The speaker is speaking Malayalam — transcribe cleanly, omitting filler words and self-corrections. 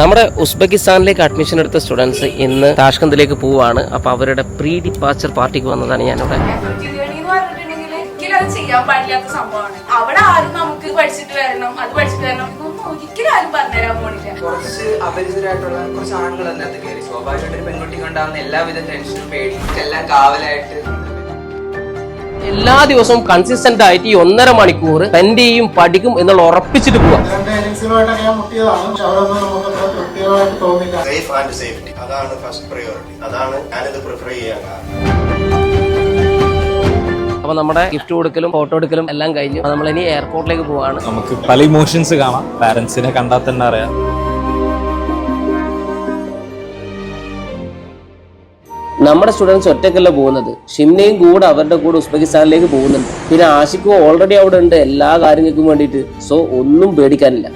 നമ്മുടെ ഉസ്ബെക്കിസ്ഥാനിലേക്ക് അഡ്മിഷൻ എടുത്ത സ്റ്റുഡൻസ് ഇന്ന് താഷ്കന്തിലേക്ക് പോവാണ്. അപ്പൊ അവരുടെ പ്രീ ഡിപ്പാച്ചർ പാർട്ടിക്ക് വന്നതാണ് ഞാനിവിടെ. ചെയ്യാൻ പാടില്ലാത്ത സംഭവമാണ്. അവിടെ ആരും നമുക്ക് പഠിച്ചിട്ട് വരണം, അത് പഠിച്ചിട്ട് വരണം ഒരിക്കലും ആരും പറഞ്ഞുതരാൻ പോണില്ല. കുറച്ച് അപരിചിതരായിട്ടുള്ള കുറച്ച് ആണുങ്ങൾ അതിനകത്ത് കയറി സ്വാഭാവികമായിട്ട് ഒരു പെൺകുട്ടി കണ്ടാവുന്ന എല്ലാവിധ ടെൻഷനും പേടി എല്ലാം കാവലായിട്ട് എല്ലാ ദിവസവും കൺസിസ്റ്റന്റ് ആയിട്ട് ഈ 1.5 മണിക്കൂർ സ്പെൻഡ് ചെയ്യും, പഠിക്കും എന്നുള്ള ഉറപ്പിച്ചിട്ട് പോവാം. സേഫ് ആൻഡ് സേഫ്റ്റി അതാണ് ഫസ്റ്റ് പ്രയോറിറ്റി. അതാണ് ഞാനിത് പ്രിഫർ ചെയ്യാൻ കാരണം. അപ്പൊ നമ്മുടെ ഗിഫ്റ്റ് കൊടുക്കലും ഫോട്ടോ എടുക്കലും എല്ലാം കഴിഞ്ഞു. നമ്മൾ ഇനി എയർപോർട്ടിലേക്ക് പോവാണ്. നമുക്ക് പല ഇമോഷൻസ് കാണാം. പാരന്റ്സിനെ കണ്ടാൽ തന്നെ അറിയാം. നമ്മുടെ സ്റ്റുഡൻസ് ഒറ്റക്കല്ല പോകുന്നത്, ഷിംനയും കൂടെ അവരുടെ കൂടെ ഉസ്ബെക്കിസ്ഥാനിലേക്ക് പോകുന്നുണ്ട്. പിന്നെ ആഷിക്കും ഓൾറെഡി അവിടെ ഉണ്ട് എല്ലാ കാര്യങ്ങൾക്കും വേണ്ടിയിട്ട്. സോ ഒന്നും പേടിക്കാനില്ല.